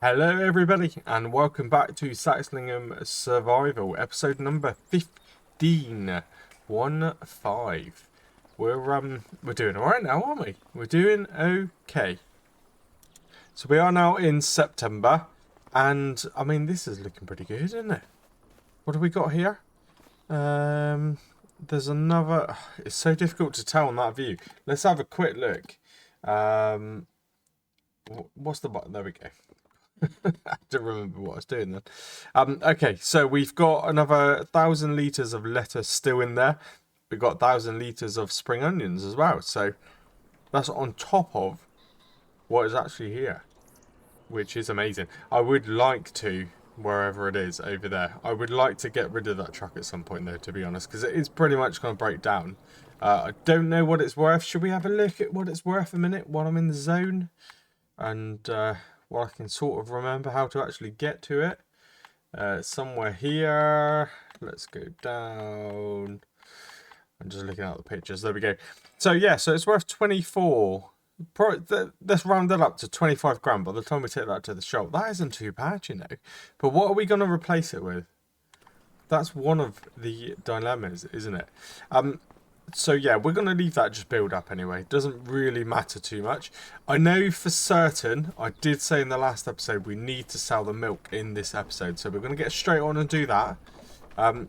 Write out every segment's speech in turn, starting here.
Hello everybody and welcome back to Saxlingham Survival, episode number 15. 1-5. We're doing alright now, aren't we? We're doing okay. So we are now in September, and I mean this is looking pretty good, isn't it? What have we got here? There's another. It's so difficult to tell on that view. Let's have a quick look. What's the button? There we go. I don't remember what I was doing then. Okay, so we've got another 1,000 litres of lettuce still in there. We've got 1,000 litres of spring onions as well. So that's on top of what is actually here, which is amazing. I would like to, wherever it is over there, I would like to get rid of that truck at some point though, to be honest, because it is pretty much going to break down. I don't know what it's worth. Should we have a look at what it's worth a minute while I'm in the zone? And well, I can sort of remember how to actually get to it. Somewhere here. Let's go down. I'm just looking at the pictures. There we go. So yeah, so it's worth 24. Let's round that up to 25 grand by the time we take that to the shop. That isn't too bad, you know. But what are we going to replace it with? That's one of the dilemmas, isn't it? So yeah, we're going to leave that just build up anyway. Doesn't really matter too much. I know for certain, I did say in the last episode, we need to sell the milk in this episode. So we're going to get straight on and do that. I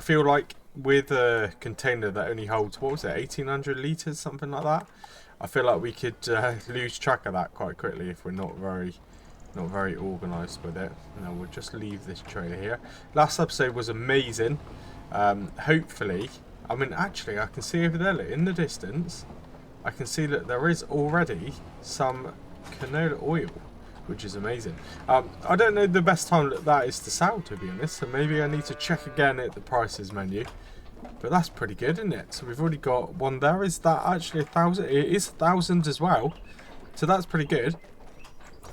feel like with a container that only holds, what was it, 1,800 litres, something like that. I feel like we could lose track of that quite quickly if we're not very organised with it. No, we'll just leave this trailer here. Last episode was amazing. Hopefully... I mean, actually, I can see over there, in the distance, I can see that there is already some canola oil, which is amazing. I don't know the best time that is to sell, to be honest, so maybe I need to check again at the prices menu. But that's pretty good, isn't it? So we've already got one there. Is that actually 1,000? It is 1,000 as well, so that's pretty good.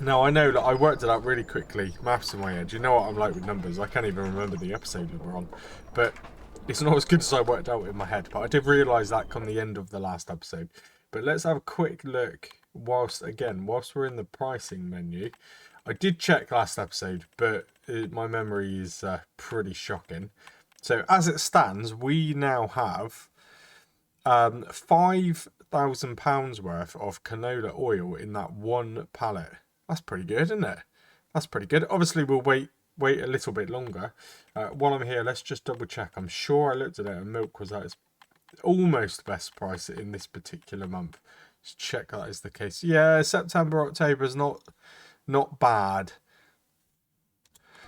Now, I know that I worked it out really quickly, maths in my head. You know what I'm like with numbers, I can't even remember the episode that we're on. But it's not as good as I worked out in my head, but I did realise that come the end of the last episode. But let's have a quick look whilst we're in the pricing menu. I did check last episode, but my memory is pretty shocking. So as it stands, we now have £5,000 worth of canola oil in that one pallet. That's pretty good, isn't it? That's pretty good. Obviously, we'll wait a little bit longer. While I'm here, let's just double check. I'm sure I looked at it and milk was at its almost best price in this particular month. Just check that is the case. Yeah, September, October is not bad.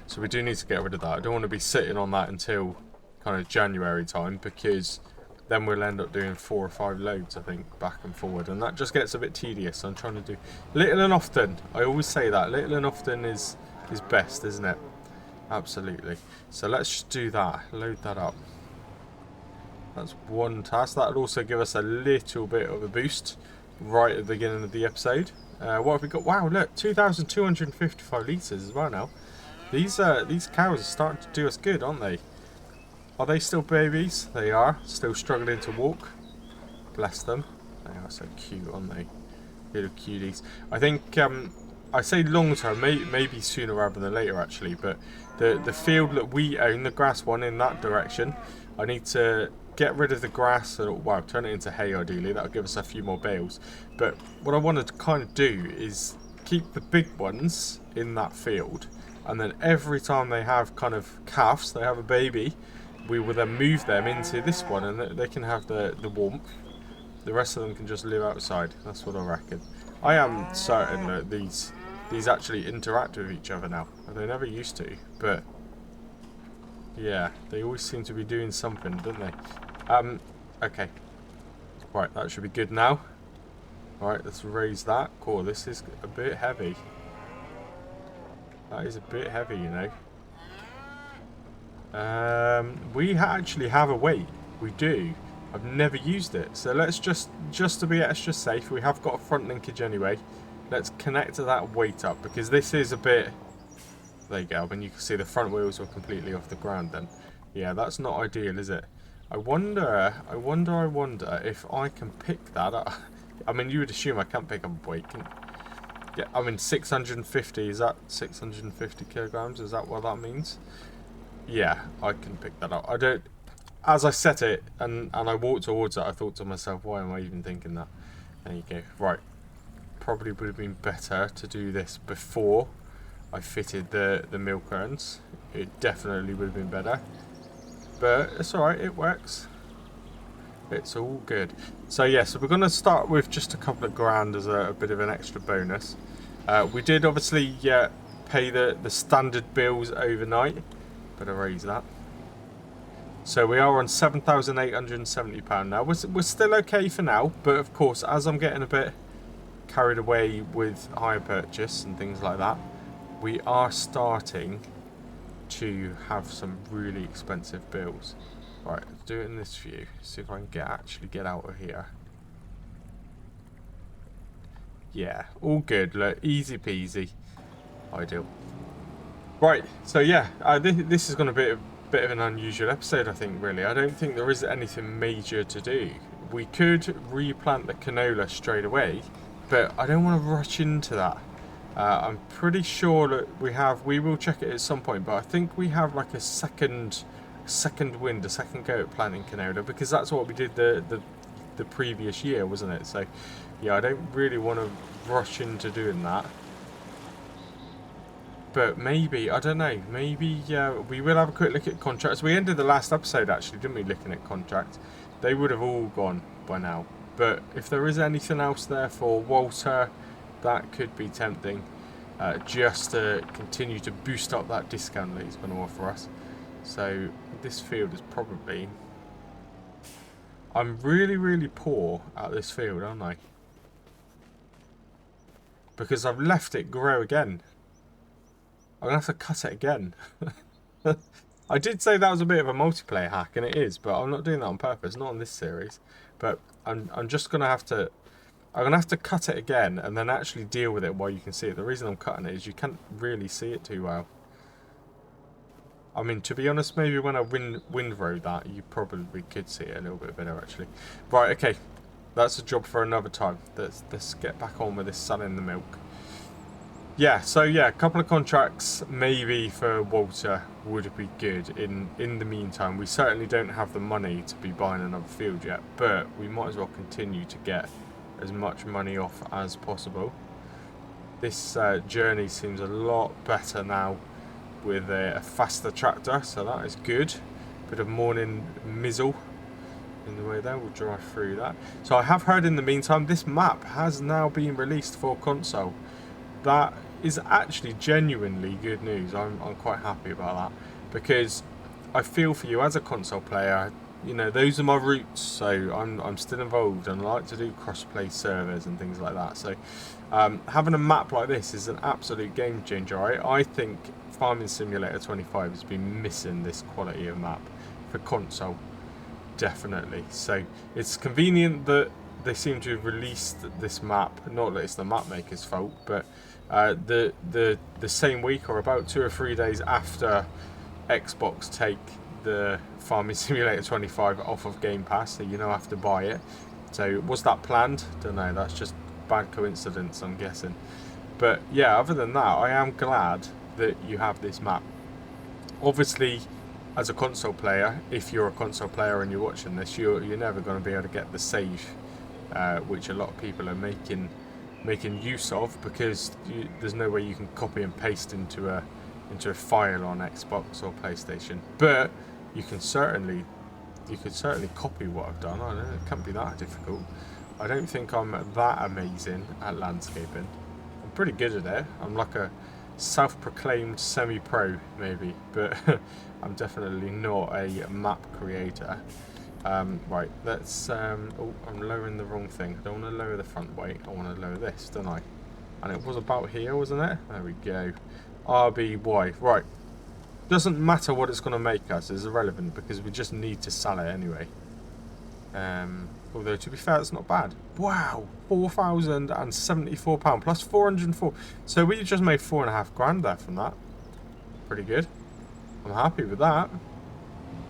So we do need to get rid of that. I don't want to be sitting on that until kind of January time, because then we'll end up doing 4 or 5 loads, I think, back and forward, and that just gets a bit tedious. So I'm trying to do little and often. I always say that little and often is best, isn't it? Absolutely. So let's just do that. Load that up. That's one task. That'll also give us a little bit of a boost right at the beginning of the episode. What have we got? Wow, look, 2,255 litres as well now. These cows are starting to do us good, aren't they? Are they still babies? They are. Still struggling to walk. Bless them. They are so cute, aren't they? Little cuties. I think... I say long term, maybe sooner rather than later actually, but the field that we own, the grass one in that direction, I need to get rid of the grass, and well, turn it into hay ideally. That'll give us a few more bales. But what I want to kind of do is keep the big ones in that field, and then every time they have kind of calves, they have a baby, we will then move them into this one, and they can have the warmth. The rest of them can just live outside. That's what I reckon. I am certain that these actually interact with each other now. They never used to, but yeah, they always seem to be doing something, don't they? Okay. Right, that should be good now. Alright, let's raise that. Cool, this is a bit heavy. That is a bit heavy, you know. We actually have a weight. We do. I've never used it, so let's just to be extra safe, we have got a front linkage anyway. Let's connect to that weight up, because this is a bit... There you go, when you can see the front wheels were completely off the ground then. Yeah, that's not ideal, is it? I wonder if I can pick that up. I mean, you would assume I can't pick up a weight. Yeah, I mean 650, is that 650 kilograms? Is that what that means? Yeah, I can pick that up. I don't, as I set it and I walked towards it, I thought to myself, why am I even thinking that? There you go. Right, probably would have been better to do this before I fitted the milk urns. It definitely would have been better, but it's alright, it works. It's all good. So yeah, so we're going to start with just a couple of grand as a bit of an extra bonus. We did obviously pay the standard bills overnight. Better raise that. So we are on £7,870 now. We're still okay for now, but of course, as I'm getting a bit carried away with hire purchase and things like that, we are starting to have some really expensive bills. Right, let's do it in this view. See if I can actually get out of here. Yeah, all good. Look, easy peasy. Ideal. Right, so yeah, this is going to be a bit of an unusual episode, I think, really. I don't think there is anything major to do. We could replant the canola straight away, but I don't want to rush into that. I'm pretty sure that we will check it at some point, but I think we have like a second wind, a second go at planting canola, because that's what we did the previous year, wasn't it? So yeah, I don't really want to rush into doing that. But maybe, I don't know, maybe we will have a quick look at contracts. We ended the last episode actually, didn't we, looking at contracts? They would have all gone by now. But if there is anything else there for Walter, that could be tempting, just to continue to boost up that discount that he's going to offer us. So this field is probably... I'm really poor at this field, aren't I? Because I've left it grow again. I'm going to have to cut it again. I did say that was a bit of a multiplayer hack, and it is, but I'm not doing that on purpose, not on this series. But I'm just going to have to... I'm going to have to cut it again and then actually deal with it while you can see it. The reason I'm cutting it is you can't really see it too well. I mean, to be honest, maybe when I windrow that, you probably could see it a little bit better, actually. Right, okay. That's a job for another time. Let's get back on with this selling the milk. Yeah, so yeah, a couple of contracts maybe for Walter would be good. In the meantime, we certainly don't have the money to be buying another field yet, but we might as well continue to get as much money off as possible. This journey seems a lot better now with a faster tractor, so that is good. Bit of morning mizzle in the way there, we'll drive through that. So I have heard in the meantime this map has now been released for console. That is actually genuinely good news. I'm quite happy about that, because I feel for you as a console player. You know, those are my roots, so I'm still involved and I like to do cross-play servers and things like that. So having a map like this is an absolute game changer. I think Farming Simulator 25 has been missing this quality of map for console, definitely. So it's convenient that they seem to have released this map. Not that it's the map maker's fault, but the same week or about 2 or 3 days after Xbox take the Farming Simulator 25 off of Game Pass, so you now have to buy it. So was that planned? Don't know, that's just bad coincidence, I'm guessing. But yeah, other than that, I am glad that you have this map. Obviously, as a console player, if you're a console player and you're watching this, you're never going to be able to get the save, which a lot of people are making use of, because there's no way you can copy and paste into a file on Xbox or PlayStation. But you could certainly copy what I've done. I don't know, it can't be that difficult. I don't think I'm that amazing at landscaping. I'm pretty good at it. I'm like a self-proclaimed semi-pro maybe, but I'm definitely not a map creator. Right, let's oh, I'm lowering the wrong thing. I don't want to lower the front weight, I want to lower this, don't I? And it was about here, wasn't it? There we go. RBY. Right, doesn't matter what it's going to make us, it's irrelevant, because we just need to sell it anyway. Although to be fair, it's not bad. Wow, £4,074 plus 404. So we just made 4.5 grand there from that. Pretty good. I'm happy with that.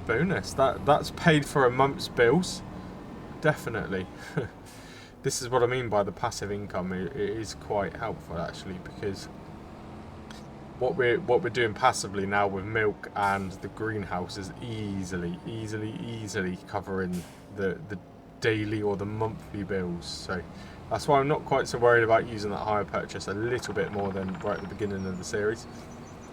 Bonus. That's paid for a month's bills. Definitely. this is what I mean by the passive income. It is quite helpful actually, because what we're doing passively now with milk and the greenhouse is easily covering the daily or the monthly bills. So that's why I'm not quite so worried about using that hire purchase a little bit more than right at the beginning of the series.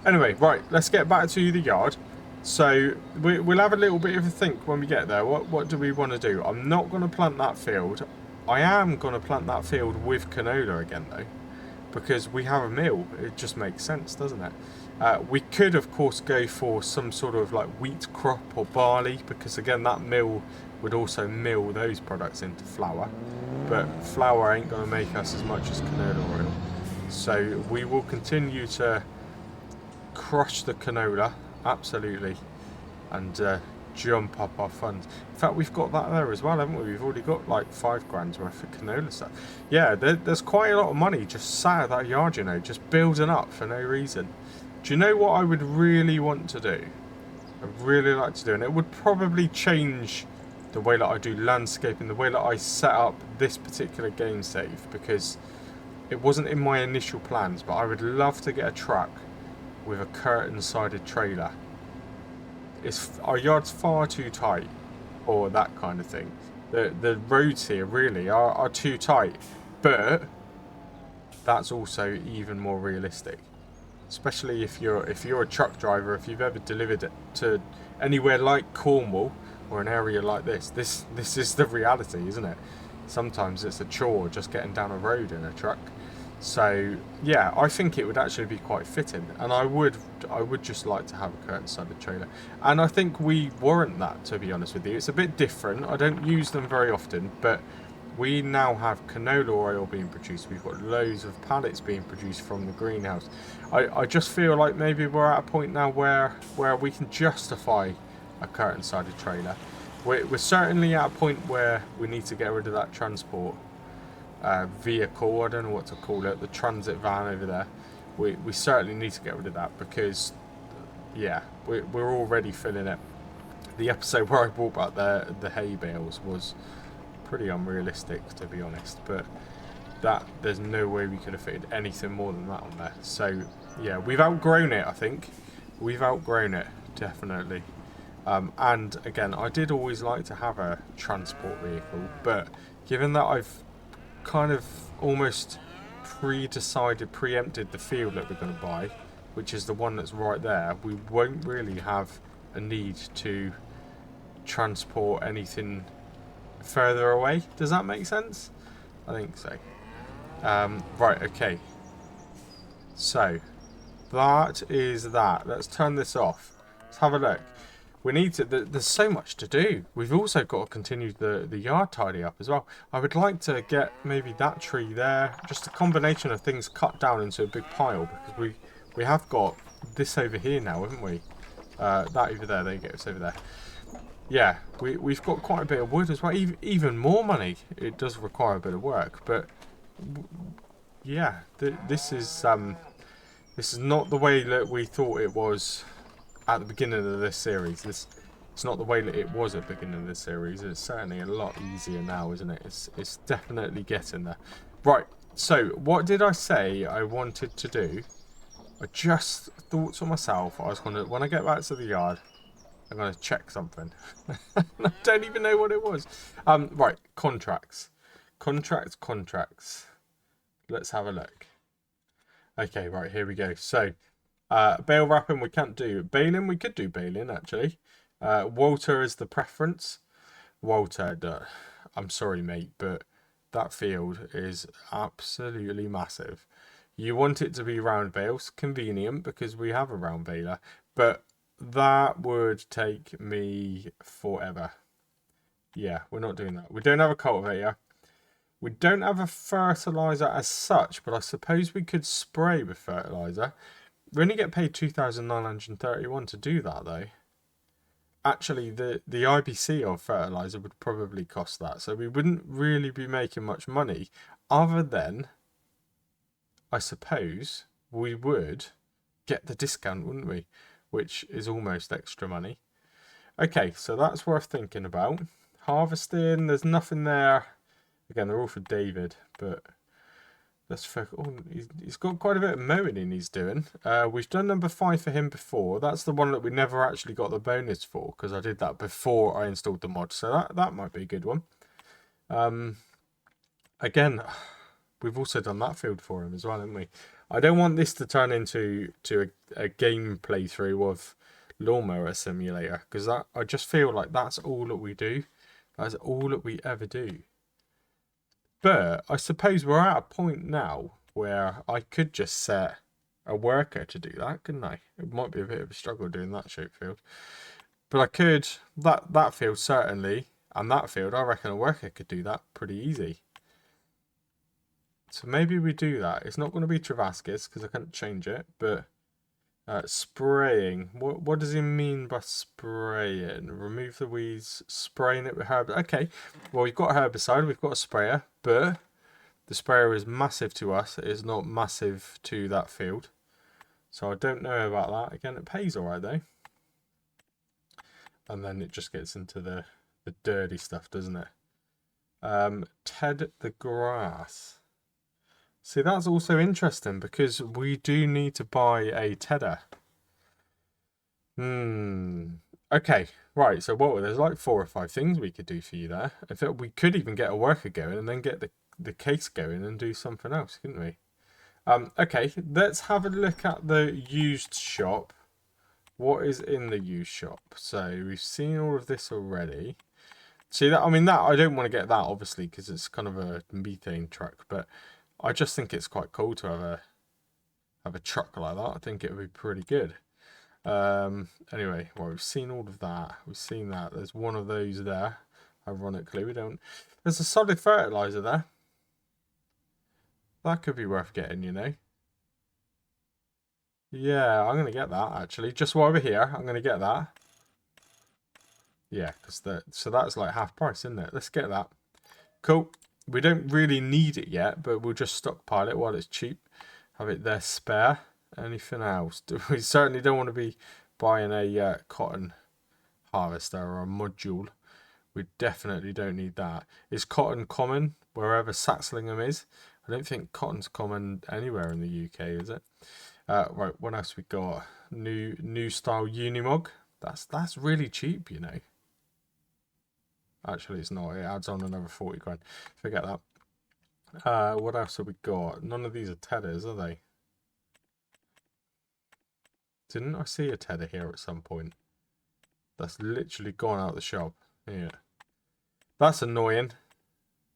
Anyway, right, let's get back to the yard. So we'll have a little bit of a think when we get there. What do we want to do? I'm not going to plant that field. I am going to plant that field with canola again though, because we have a mill. It just makes sense, doesn't it? We could of course go for some sort of like wheat crop or barley, because again that mill would also mill those products into flour, but flour ain't going to make us as much as canola oil. So we will continue to crush the canola, absolutely, and jump up our funds. In fact, we've got that there as well, haven't we? We've already got like 5 grand's worth of canola stuff. Yeah, there's quite a lot of money just sat at that yard, you know, just building up for no reason. Do you know what I would really want to do? I'd really like to do, and it would probably change the way that I do landscaping, the way that I set up this particular game save, because it wasn't in my initial plans, but I would love to get a truck with a curtain-sided trailer. Our yard's far too tight for that kind of thing. The roads here really are too tight, but that's also even more realistic. Especially if you're a truck driver, if you've ever delivered it to anywhere like Cornwall or an area like this is the reality, isn't it? Sometimes it's a chore just getting down a road in a truck. So yeah, I think it would actually be quite fitting, and I would just like to have a curtain-sided trailer, and I think we warrant that, to be honest with you. It's a bit different. I don't use them very often, but we now have canola oil being produced. We've got loads of pallets being produced from the greenhouse. I just feel like maybe we're at a point now where we can justify a curtain-sided trailer. We're certainly at a point where we need to get rid of that transport vehicle, I don't know what to call it, the transit van over there. We certainly need to get rid of that, because yeah, we're already filling it. The episode where I brought back the hay bales was pretty unrealistic, to be honest, but there's no way we could have fitted anything more than that on there. So yeah, we've outgrown it. I think we've outgrown it, definitely. And again, I did always like to have a transport vehicle, but given that I've kind of almost preempted the field that we're going to buy, which is the one that's right there, we won't really have a need to transport anything further away. Does that make sense? I think so. Right, okay. So that is that. Let's turn this off. Let's have a look. We need to, there's so much to do. We've also got to continue the yard tidy up as well. I would like to get maybe that tree there, just a combination of things cut down into a big pile, because we have got this over here now, haven't we? That over there you go, it's over there. Yeah, we've got quite a bit of wood as well, even more money. It does require a bit of work, but yeah, this is not the way that we thought it was at the beginning of this series. It's not the way that it was at the beginning of this series. It's certainly a lot easier now, isn't it? It's definitely getting there. Right, so what did I say I wanted to do? I just thought to myself, I was gonna, when I get back to the yard, I'm gonna check something. I don't even know what it was. Right, contracts. Contracts. Let's have a look. Okay, right, here we go. So bale wrapping we can't do. Baling, we could do baling actually. Walter is the preference. Walter, I'm sorry mate, but that field is absolutely massive. You want it to be round bales, convenient because we have a round baler, but that would take me forever. Yeah, we're not doing that. We don't have a cultivator. We don't have a fertilizer as such, but I suppose we could spray with fertilizer. We only get paid 2,931 to do that though. Actually, the IBC of fertilizer would probably cost that, so we wouldn't really be making much money, other than, I suppose, we would get the discount, wouldn't we? Which is almost extra money. Okay, so that's worth thinking about. Harvesting, there's nothing there Again, they're all for David, but let's focus. Oh, he's got quite a bit of mowing he's doing. We've done number 5 for him before. That's the one that we never actually got the bonus for, because I did that before I installed the mod. So that might be a good one. Again, we've also done that field for him as well, haven't we? I don't want this to turn into a game playthrough of Lawnmower Simulator, because I just feel like that's all that we do. That's all that we ever do. But I suppose we're at a point now where I could just set a worker to do that, couldn't I? It might be a bit of a struggle doing that shape field. But I could, that field certainly, and that field, I reckon a worker could do that pretty easy. So maybe we do that. It's not going to be Travaskis because I can't change it, but spraying. What does he mean by spraying? Remove the weeds, spraying it with herbicide. Okay, well, we've got herbicide, we've got a sprayer, but the sprayer is massive to us. It is not massive to that field. So I don't know about that. Again, it pays all right, though. And then it just gets into the dirty stuff, doesn't it? Ted the grass. See, that's also interesting because we do need to buy a tedder. Okay, right. So there's like 4 or 5 things we could do for you there. In fact, we could even get a worker going and then get the case going and do something else, couldn't we? Okay, let's have a look at the used shop. What is in the used shop? So we've seen all of this already. See that? I mean, that I don't want to get that obviously because it's kind of a methane truck, but I just think it's quite cool to have a truck like that. I think it would be pretty good. Anyway, well, we've seen all of that. We've seen that. There's one of those there. Ironically, we don't. There's a solid fertilizer there. That could be worth getting, you know. Yeah, I'm gonna get that actually. Just while we're here, I'm gonna get that. Yeah, because so that's like half price, isn't it? Let's get that. Cool. We don't really need it yet, but we'll just stockpile it while it's cheap. Have it there spare. Anything else? We certainly don't want to be buying a cotton harvester or a module. We definitely don't need that. Is cotton common wherever Saxlingham is? I don't think cotton's common anywhere in the UK, is it? Right, what else we got? New style Unimog. That's really cheap, you know. Actually, it's not. It adds on another 40 grand. Forget that. What else have we got? None of these are tedders, are they? Didn't I see a tedder here at some point? That's literally gone out of the shop. Yeah. That's annoying.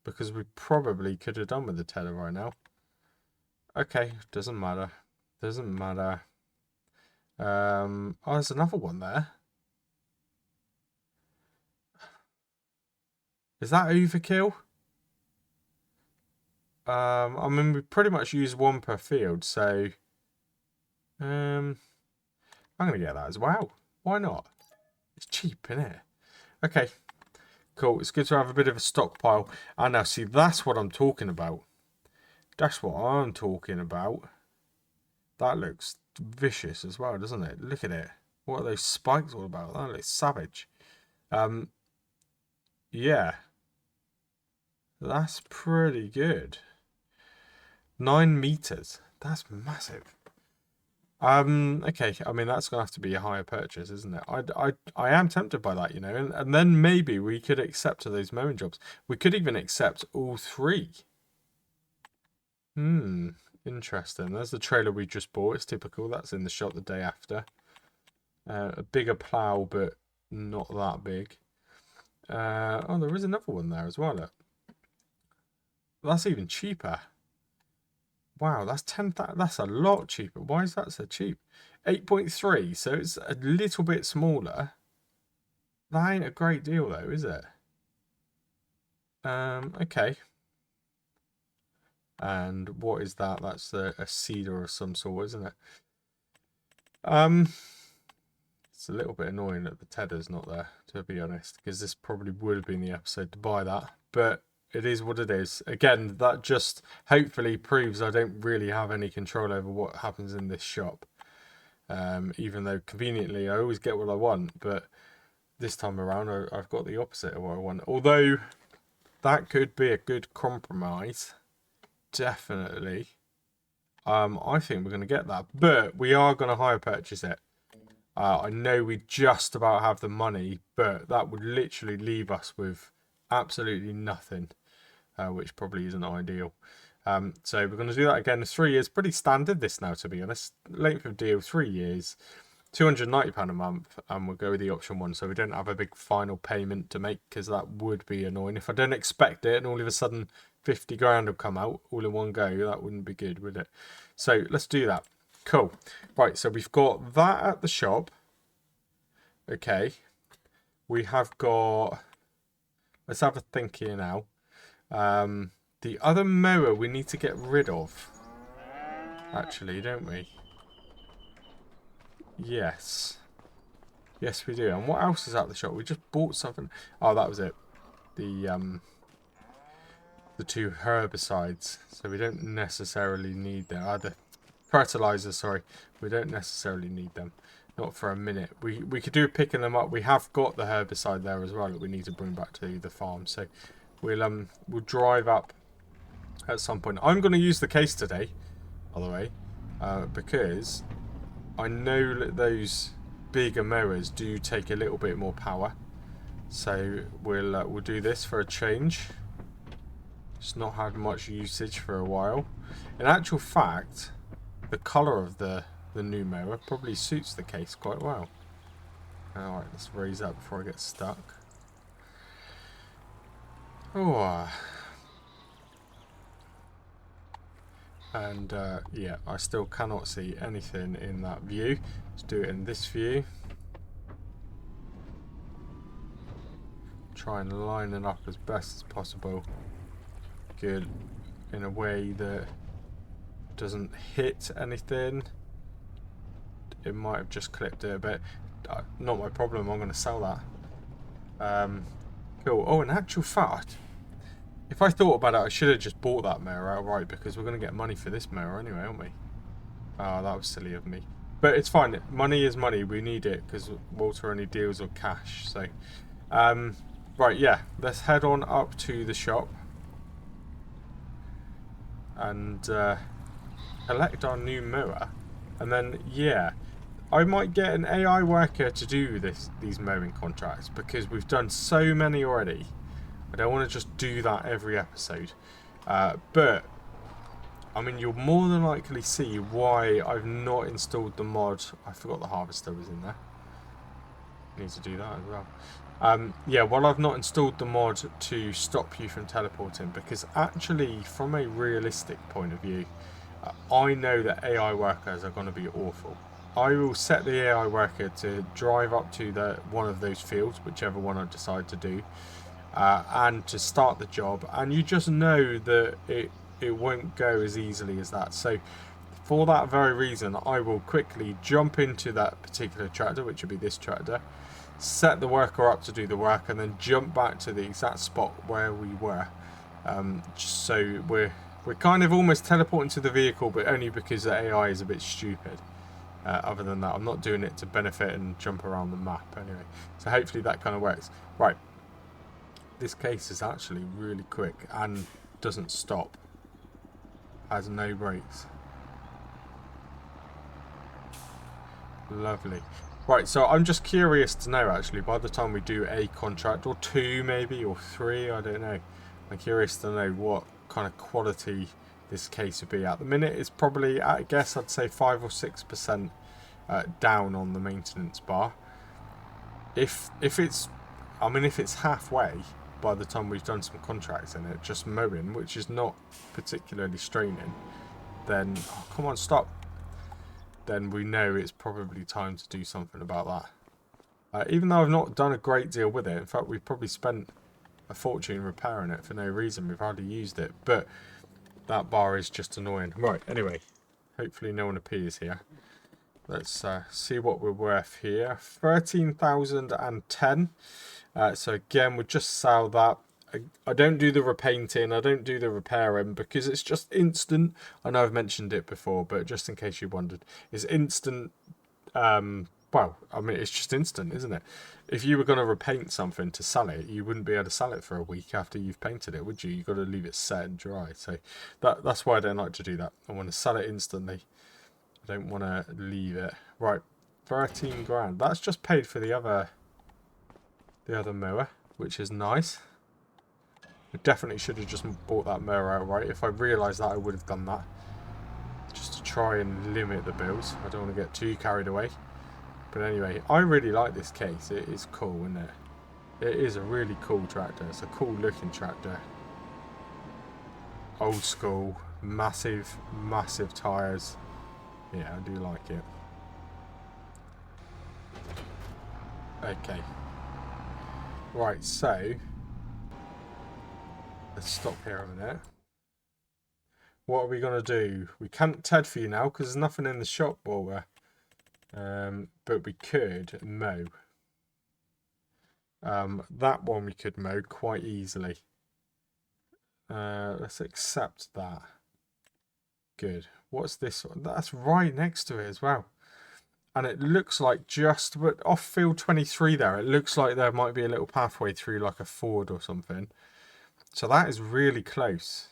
Because we probably could have done with the tedder right now. Okay, doesn't matter. Doesn't matter. Oh, there's another one there. Is that overkill? I mean, we pretty much use 1 per field, so I'm gonna get that as well. Why not? It's cheap, isn't it? Okay, cool. It's good to have a bit of a stockpile. And now, see, that's what I'm talking about. That's what I'm talking about. That looks vicious as well, doesn't it? Look at it. What are those spikes all about? That looks savage. Yeah. That's pretty good. 9 meters. That's massive. Okay. I mean, that's gonna have to be a higher purchase, isn't it? I am tempted by that, you know, and then maybe we could accept those mowing jobs. We could even accept all 3. Interesting. There's the trailer we just bought. It's typical. That's in the shop the day after. A bigger plow, but not that big. Oh, there is another one there as well. Look. That's even cheaper. Wow, that's 10,000. That's a lot cheaper. Why is that so cheap? 8.3, so it's a little bit smaller. That ain't a great deal though, is it? Okay. And what is that? That's a cedar of some sort, isn't it? It's a little bit annoying that the tedder's not there, to be honest, because this probably would have been the episode to buy that. But it is what it is. Again, that just hopefully proves I don't really have any control over what happens in this shop. Even though conveniently I always get what I want, but this time around I've got the opposite of what I want. Although that could be a good compromise. Definitely. I think we're going to get that, but we are going to hire purchase it. I know we just about have the money, but that would literally leave us with absolutely nothing, which probably isn't ideal. So we're going to do that again. 3 years, pretty standard this now, to be honest. Length of deal, 3 years, £290 a month, and we'll go with the option 1, so we don't have a big final payment to make, because that would be annoying. If I don't expect it and all of a sudden 50 grand will come out all in one go, that wouldn't be good, would it? So let's do that. Cool. Right, so we've got that at the shop. Okay. We have got... Let's have a think here now. The other mower we need to get rid of. Actually, don't we? Yes. Yes, we do. And what else is at the shop? We just bought something. Oh, that was it. The 2 herbicides. So we don't necessarily need them. The fertilizers, sorry. We don't necessarily need them. Not for a minute. We could do picking them up. We have got the herbicide there as well that we need to bring back to the farm. So we'll drive up at some point. I'm going to use the case today, by the way, because I know that those bigger mowers do take a little bit more power. So we'll do this for a change. It's not had much usage for a while. In actual fact, the colour of the new mower probably suits the case quite well. Alright, let's raise that before I get stuck. Oh. And yeah, I still cannot see anything in that view. Let's do it in this view. Try and line it up as best as possible. Good. In a way that doesn't hit anything. It might have just clipped it a bit. Not my problem, I'm going to sell that. Cool. Oh, in actual fact, if I thought about it, I should have just bought that mower outright, because we're going to get money for this mower anyway, aren't we? Oh, that was silly of me. But it's fine. Money is money. We need it, because Walter only deals with cash. So, right, yeah. Let's head on up to the shop and elect our new mower. And then, yeah, I might get an AI worker to do these mowing contracts, because we've done so many already. I don't want to just do that every episode. But, I mean, you'll more than likely see why I've not installed the mod. I forgot the harvester was in there. Need to do that as well. Yeah, well, I've not installed the mod to stop you from teleporting, because actually, from a realistic point of view, I know that AI workers are going to be awful. I will set the AI worker to drive up to one of those fields, whichever one I decide to do, and to start the job, and you just know that it won't go as easily as that. So for that very reason, I will quickly jump into that particular tractor, which would be this tractor, set the worker up to do the work, and then jump back to the exact spot where we were. So we're kind of almost teleporting to the vehicle, but only because the AI is a bit stupid. Other than that, I'm not doing it to benefit and jump around the map anyway. So hopefully that kind of works. Right. This case is actually really quick and doesn't stop. Has no brakes. Lovely. Right, so I'm just curious to know, actually, by the time we do a contract, or 2 maybe, or 3, I don't know. I'm curious to know what kind of quality this case would be. At the minute, it's probably, I guess I'd say 5 or 6% down on the maintenance bar. If it's halfway by the time we've done some contracts in it, just mowing, which is not particularly straining, then, oh, come on, stop. Then we know it's probably time to do something about that. Even though I've not done a great deal with it, in fact, we've probably spent a fortune repairing it for no reason. We've hardly used it, but that bar is just annoying. Right, anyway, hopefully no one appears here. Let's see what we're worth here. 13,010. So again, we'll just sell that. I don't do the repainting, I don't do the repairing, because it's just instant. I know I've mentioned it before, but just in case you wondered, it's instant Well, I mean, it's just instant, isn't it? If you were going to repaint something to sell it, you wouldn't be able to sell it for a week after you've painted it, would you? You've got to leave it set and dry. So that's why I don't like to do that. I want to sell it instantly. I don't want to leave it. Right, 13 grand. That's just paid for the other mower, which is nice. I definitely should have just bought that mower outright. If I realised that, I would have done that. Just to try and limit the bills. I don't want to get too carried away. But anyway, I really like this case. It is cool, isn't it? It is a really cool tractor. It's a cool looking tractor. Old school, massive, massive tyres. Yeah, I do like it. Okay. Right, so let's stop here a minute. What are we going to do? We can't TED for you now because there's nothing in the shop while we're... but we could mow. That one we could mow quite easily. Let's accept that. Good. What's this one? That's right next to it as well. And it looks like just but off field 23 there, it looks like there might be a little pathway through like a ford or something. So that is really close.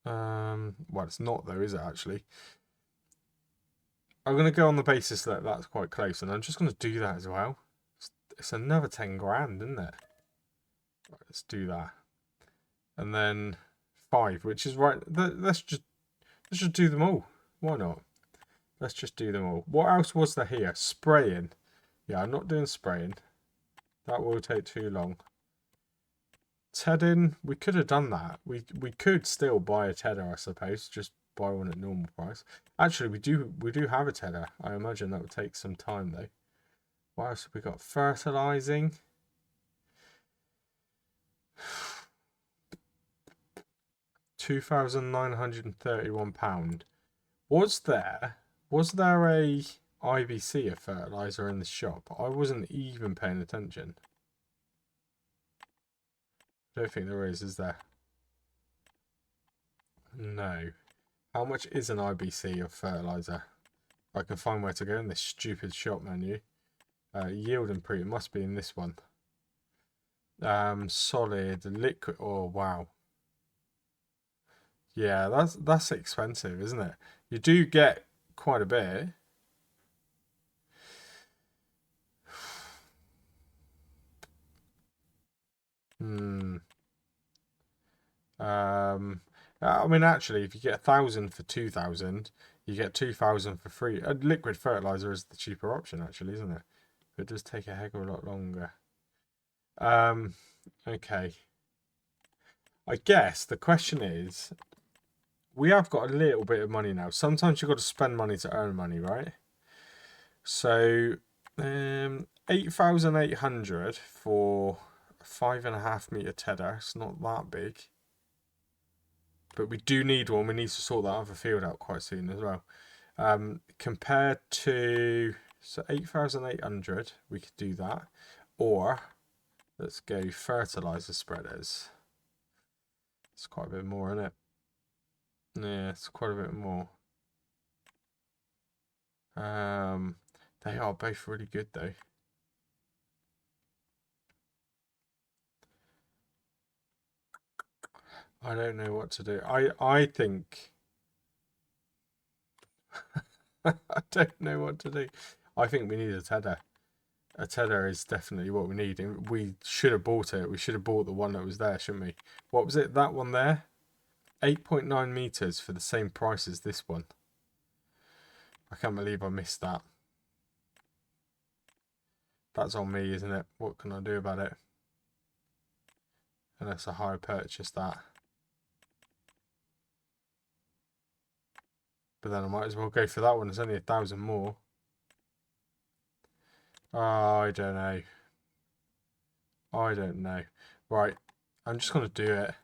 Well, it's not though, is it actually? I'm going to go on the basis that that's quite close, and I'm just going to do that as well. It's another 10 grand, isn't it? Right, let's do that. And then 5, which is right. Let's just do them all. Why not? Let's just do them all. What else was there here? Spraying. Yeah, I'm not doing spraying. That will take too long. Tedding, we could have done that. We could still buy a tedder, I suppose. Just buy one at normal price. Actually, we do have a tedder. I imagine that would take some time though. What else have we got? Fertilizing. £2,931. Was there a IBC of fertilizer in the shop? I wasn't even paying attention. I don't think there is there? No. How much is an IBC of fertilizer? I can find where to go in this stupid shop menu. Yield and pre, it must be in this one. Solid, liquid, oh wow. Yeah, that's expensive, isn't it? You do get quite a bit. I mean, actually, if you get 1,000 for 2,000, you get 2,000 for free. Liquid fertilizer is the cheaper option, actually, isn't it? But it does take a heck of a lot longer. Okay. I guess the question is, we have got a little bit of money now. Sometimes you've got to spend money to earn money, right? So, 8,800 for a 5.5 meter tedder. It's not that big. But we do need one. We need to sort that other field out quite soon as well. Compared to... So 8,800, we could do that. Or, let's go fertilizer spreaders. It's quite a bit more, isn't it? Yeah, it's quite a bit more. They are both really good though. I don't know what to do. I think I don't know what to do. I think we need a tedder. A tedder is definitely what we need. And we should have bought it. We should have bought the one that was there, shouldn't we? What was it? That one there? 8.9 meters for the same price as this one. I can't believe I missed that. That's on me, isn't it? What can I do about it? Unless I hire purchase that. But then I might as well go for that one. It's only 1,000 more. Oh, I don't know. I don't know. Right. I'm just going to do it.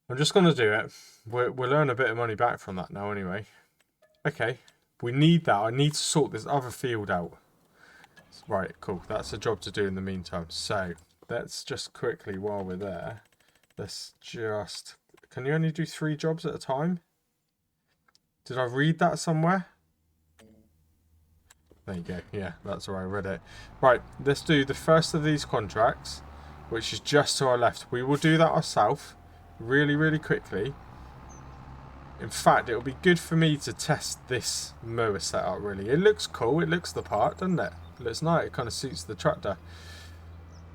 I'm just going to do it. We'll earn a bit of money back from that now anyway. Okay. We need that. I need to sort this other field out. Right, cool. That's a job to do in the meantime. So, let's just quickly, while we're there, let's just... Can you only do 3 jobs at a time? Did I read that somewhere? There you go. Yeah, that's where I read it. Right, let's do the first of these contracts, which is just to our left. We will do that ourselves really, really quickly. In fact, it will be good for me to test this mower setup, really. It looks cool. It looks the part, doesn't it? It looks nice. It kind of suits the tractor.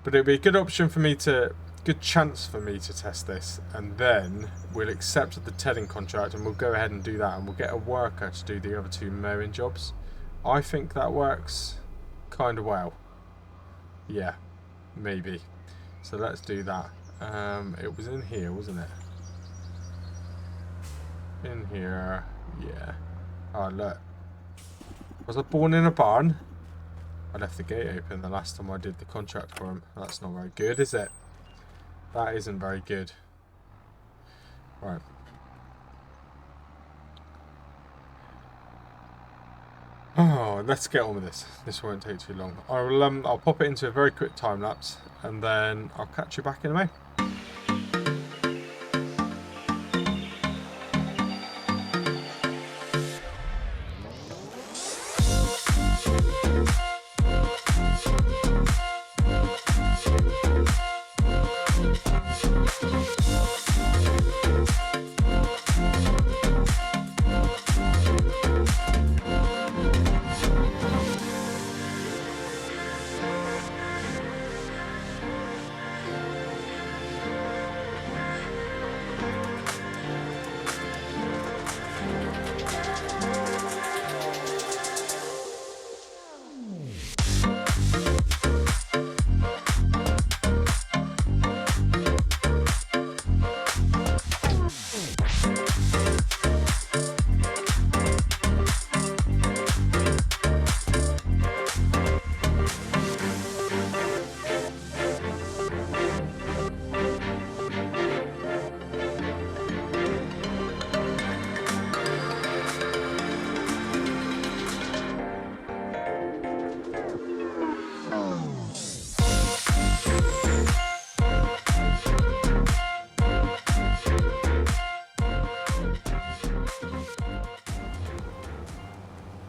But it'll be a good option for me to... good chance for me to test this. And then we'll accept the tedding contract and we'll go ahead and do that. And we'll get a worker to do the other 2 mowing jobs. I think that works kind of well. Yeah, maybe. So let's do that. It was in here, wasn't it? In here, yeah. Oh, look. Was I born in a barn? I left the gate open the last time I did the contract for him. That's not very good, is it? That isn't very good. Right. Oh, let's get on with this. This won't take too long. I'll pop it into a very quick time lapse, and then I'll catch you back in a minute.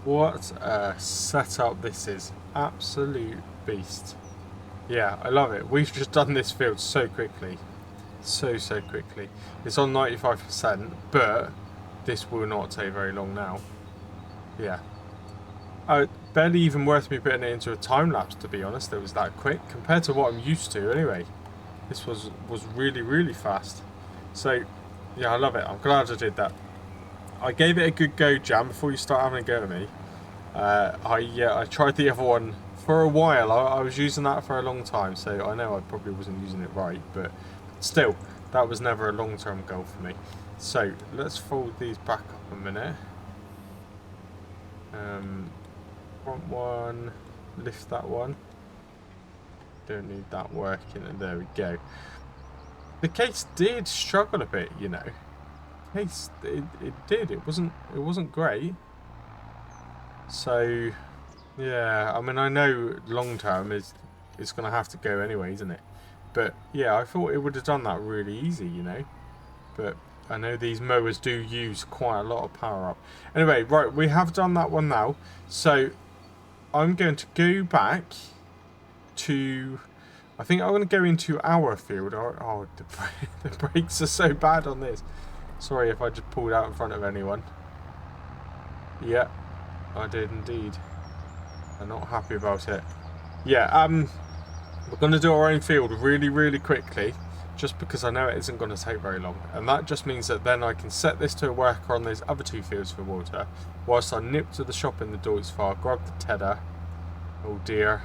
What a setup this is. Absolute beast. Yeah, I love it. We've just done this field so quickly. So quickly. It's on 95%, but this will not take very long now. Yeah. Barely even worth me putting it into a time lapse, to be honest. It was that quick compared to what I'm used to anyway. This was really, really fast. So, yeah, I love it. I'm glad I did that. I gave it a good go, Jam, before you start having a go at me. I tried the other one for a while. I was using that for a long time, so I know I probably wasn't using it right, but still, that was never a long-term goal for me. So, let's fold these back up a minute. Front one, lift that one. Don't need that working, and there we go. The case did struggle a bit, you know. It did. It wasn't great. So, yeah. I mean, I know long term it's going to have to go anyway, isn't it? But yeah, I thought it would have done that really easy, you know. But I know these mowers do use quite a lot of power up. Anyway, right, we have done that one now. So I'm going to go back to. I think I'm going to go into our field. Oh, the brakes are so bad on this. Sorry if I just pulled out in front of anyone. Yeah, I did indeed. I'm not happy about it. Yeah, we're going to do our own field really, really quickly, just because I know it isn't going to take very long. And that just means that then I can set this to a worker on those other 2 fields for water, whilst I nip to the shop in the Deutz Far, grab the tedder. Oh dear.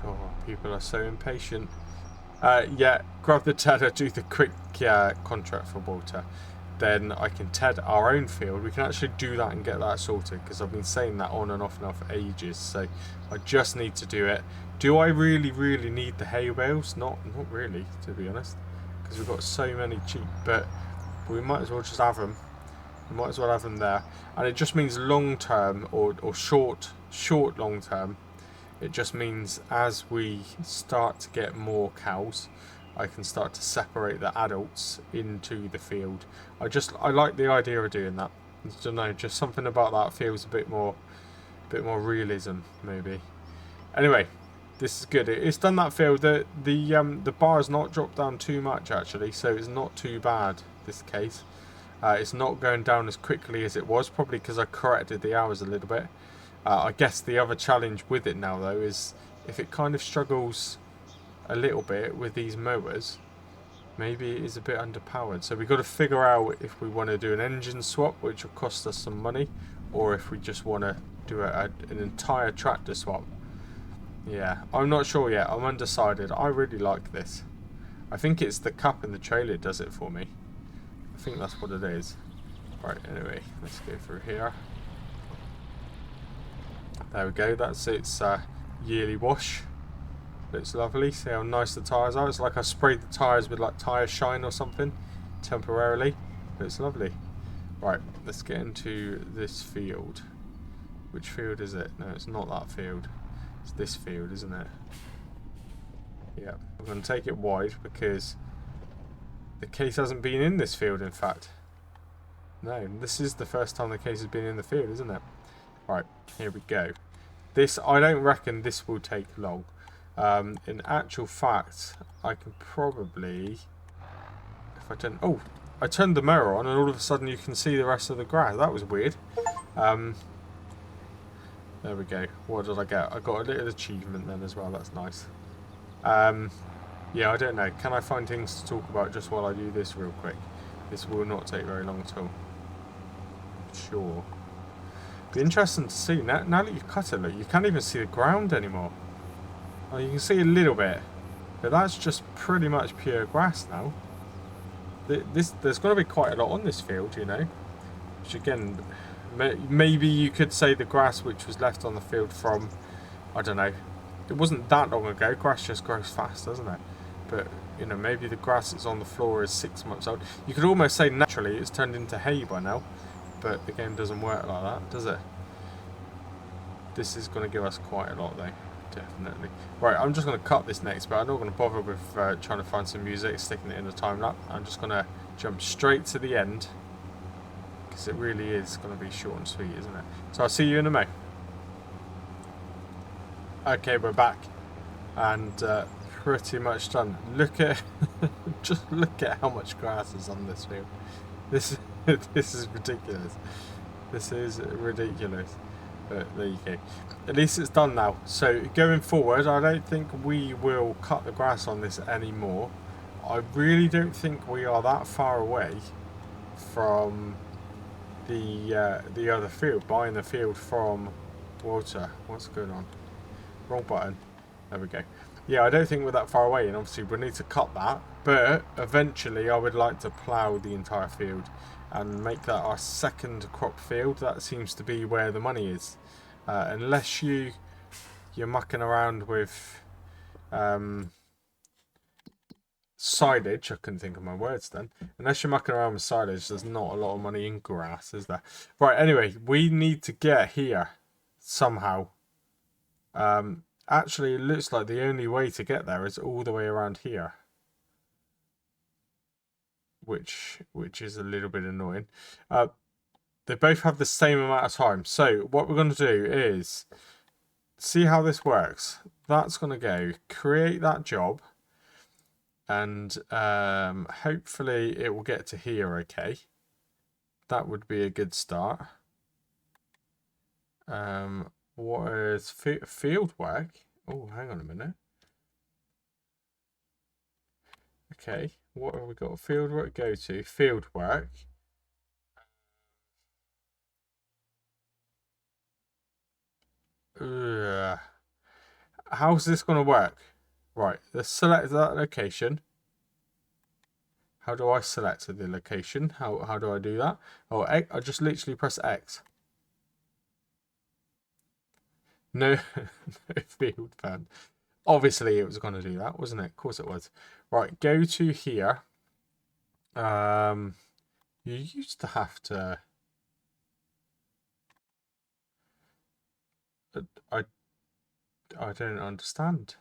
God, people are so impatient. Yeah, grab the tedder, do the quick contract for water. Then I can ted our own field. We can actually do that and get that sorted, because I've been saying that on and off now for ages. So I just need to do it. Do I really, really need the hay bales? Not really, to be honest, because we've got so many cheap. But we might as well just have them. We might as well have them there. And it just means long term or short long term. It just means as we start to get more cows, I can start to separate the adults into the field. I like the idea of doing that. I don't know, just something about that feels a bit more bit more realism, maybe. Anyway, this is good. It's done that field. The bar's not dropped down too much, actually, so it's not too bad, this case. It's not going down as quickly as it was, probably because I corrected the hours a little bit. I guess the other challenge with it now, though, is if it kind of struggles a little bit with these mowers, maybe it is a bit underpowered. So we've got to figure out if we want to do an engine swap, which will cost us some money, or if we just want to do an entire tractor swap. Yeah, I'm not sure yet. I'm undecided. I really like this. I think it's the cup in the trailer that does it for me. I think that's what it is. Right, anyway, let's go through here. There we go. That's its yearly wash. Looks lovely. See how nice the tyres are. It's like I sprayed the tyres with like tyre shine or something temporarily. Looks lovely. Right, let's get into this field. Which field is it? No, it's not that field. It's this field, isn't it? Yeah, I'm going to take it wide because the case hasn't been in this field, in fact. No, this is the first time the case has been in the field, isn't it? Right, here we go. This, I don't reckon this will take long. In actual fact, I can probably, if I turn, oh, I turned the mirror on and all of a sudden you can see the rest of the grass. That was weird. There we go. What did I get? I got a little achievement then as well. That's nice. Yeah, I don't know. Can I find things to talk about just while I do this real quick? This will not take very long at all. Sure. Be interesting to see. Now that you've cut it, look, you can't even see the ground anymore. Oh, you can see a little bit, but that's just pretty much pure grass now. There's going to be quite a lot on this field, you know. Which again, maybe you could say the grass which was left on the field from, I don't know, it wasn't that long ago. Grass just grows fast, doesn't it? But, you know, maybe the grass that's on the floor is 6 months old. You could almost say naturally it's turned into hay by now, but the game doesn't work like that, does it? This is going to give us quite a lot, though. Definitely. Right, I'm just going to cut this next bit. I'm not going to bother with trying to find some music, sticking it in the time lapse. I'm just going to jump straight to the end, because it really is going to be short and sweet, isn't it? So I'll see you in a moment. Okay, we're back, and pretty much done. Look at, just look at how much grass is on this field. This is ridiculous. This is ridiculous. But there you go. At least it's done now. So going forward, I don't think we will cut the grass on this anymore. I really don't think we are that far away from the other field, buying the field from Walter. What's going on? Wrong button. There we go. Yeah, I don't think we're that far away, and obviously we need to cut that. But eventually, I would like to plough the entire field and make that our second crop field. That seems to be where the money is. Unless you're mucking around with silage, I couldn't think of my words then. Unless you're mucking around with silage, there's not a lot of money in grass, is there? Right, anyway, we need to get here somehow. Actually, it looks like the only way to get there is all the way around here. Which is a little bit annoying. They both have the same amount of time. So what we're going to do is see how this works. That's going to go create that job, and hopefully it will get to here okay. That would be a good start. What is field work? Oh, hang on a minute. Okay, what have we got? Field work, go to field work. How's this going to work? Right, let's select that location. How do I select the location? How do I do that? Oh, I just literally press X. No, no field found. Obviously, it was going to do that, wasn't it? Of course it was. Right, go to here. You used to have to. I don't understand.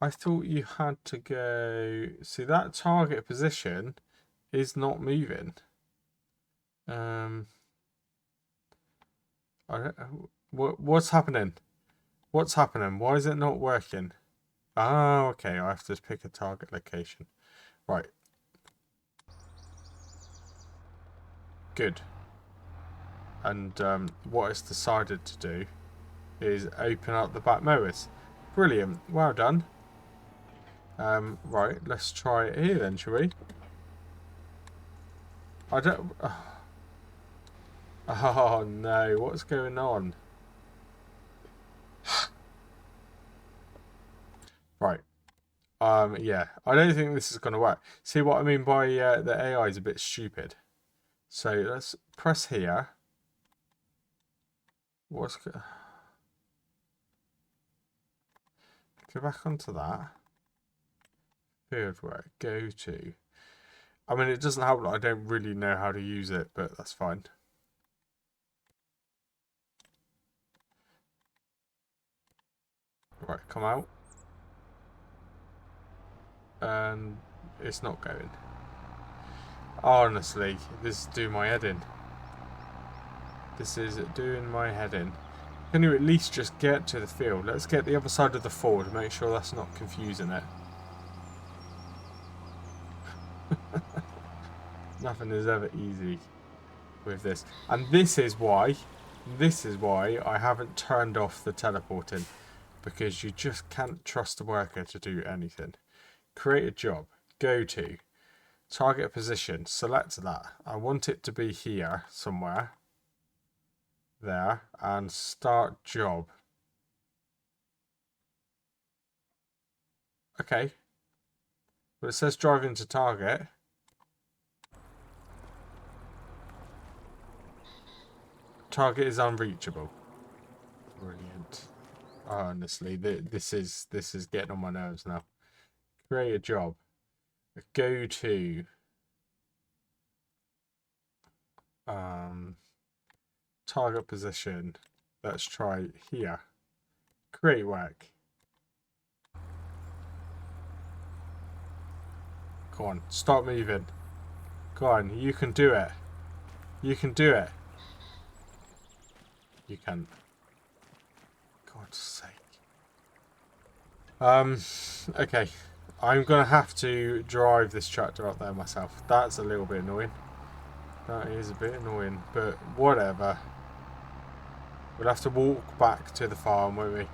I thought you had to go. See, that target position is not moving. I don't. What's happening? What's happening? Why is it not working? Oh, okay. I have to pick a target location. Right. Good. And what it's decided to do is open up the back mowers. Brilliant. Well done. Right. Let's try it here then, shall we? I don't... Oh, no. What's going on? Right. Yeah. I don't think this is going to work. See what I mean by the AI is a bit stupid. So let's press here. Go back onto that. Field work. Go to. I mean, it doesn't help that I don't really know how to use it, but that's fine. Right, come out. And it's not going. Honestly, this is doing my head in. This is doing my head in. Can you at least just get to the field? Let's get the other side of the forward and make sure that's not confusing it. Nothing is ever easy with this. And this is why I haven't turned off the teleporting. Because you just can't trust the worker to do anything. Create a job. Go to. Target a position. Select that. I want it to be here somewhere. There. And start job. Okay. But it says drive into target. Target is unreachable. Brilliant. Honestly, this is getting on my nerves now. Create a job. Go to target position. Let's try here. Create work. Go on, start moving. Go on, you can do it. You can do it. You can. God's sake. Okay. I'm going to have to drive this tractor up there myself. That's a little bit annoying. That is a bit annoying, but whatever. We'll have to walk back to the farm, won't we?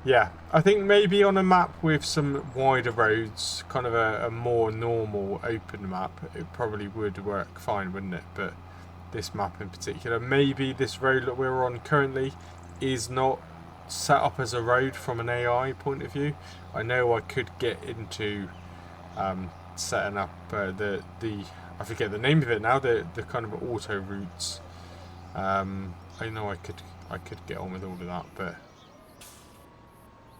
Yeah, I think maybe on a map with some wider roads, kind of a more normal open map, it probably would work fine, wouldn't it? But this map in particular, maybe this road that we're on currently is not set up as a road from an AI point of view. I know I could get into setting up the I forget the name of it now, the kind of auto routes. I know I could get on with all of that, but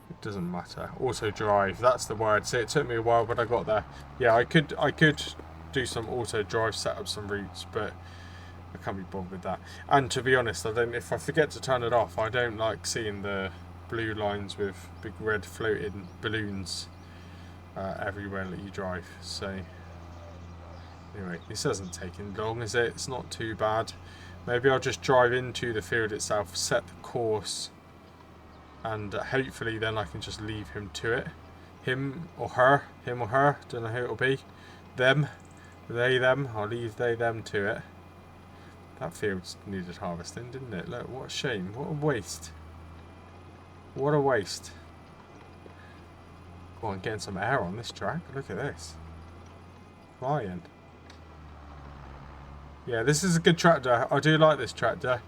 it doesn't matter. Auto drive, that's the word. So it took me a while, but I got there. Yeah, I could do some auto drive, set up some routes, but I can't be bothered with that. And to be honest, if I forget to turn it off, I don't like seeing the blue lines with big red floating balloons everywhere that you drive. So anyway, this hasn't taken long, is it? It's not too bad. Maybe I'll just drive into the field itself, set the course, and hopefully then I can just leave him to it. Him or her, don't know who it'll be. Them, they, them, I'll leave they, them to it. That field needed harvesting, didn't it? Look, what a shame, what a waste. What a waste. Go on, getting some air on this track, look at this. Flying. Yeah, this is a good tractor. I do like this tractor.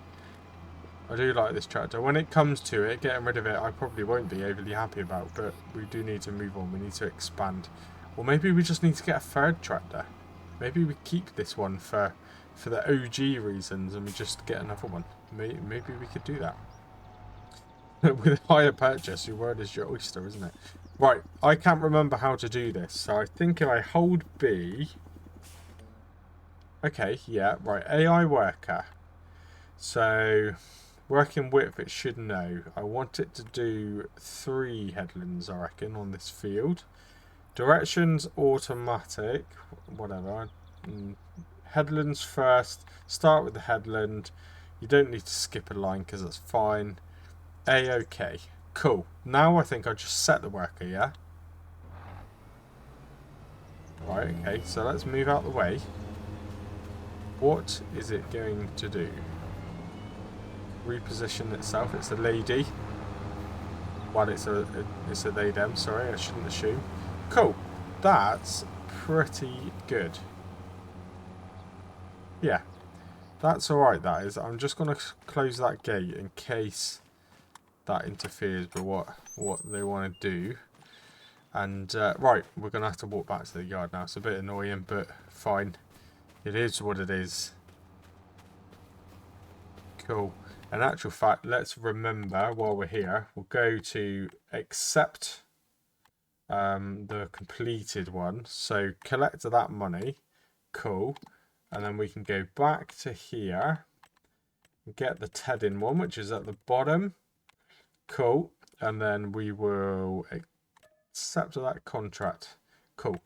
When it comes to it, getting rid of it, I probably won't be overly happy about, but we do need to move on. We need to expand. Or maybe we just need to get a third tractor. Maybe we keep this one for the OG reasons and we just get another one. Maybe we could do that. With higher purchase, your word is your oyster, isn't it? Right, I can't remember how to do this, so I think if I hold B... Okay, yeah, right, AI worker. So, working width it should know. I want it to do 3 headlands, I reckon, on this field. Directions, automatic, whatever. Headlands first, start with the headland. You don't need to skip a line because that's fine. A-okay. Cool. Now I think I just set the worker, yeah? Right, okay, so let's move out the way. What is it going to do? Reposition itself. It's a lady. Well, it's a they them. Sorry, I shouldn't assume. Cool. That's pretty good. Yeah, that's all right. That is. I'm just gonna close that gate in case that interferes with what they want to do. And right, we're gonna have to walk back to the yard now. It's a bit annoying, but fine. It is what it is. Cool. In actual fact, let's remember while we're here, we'll go to accept the completed one. So collect that money. Cool. And then we can go back to here. Get the TED-in one, which is at the bottom. Cool. And then we will accept that contract. Cool.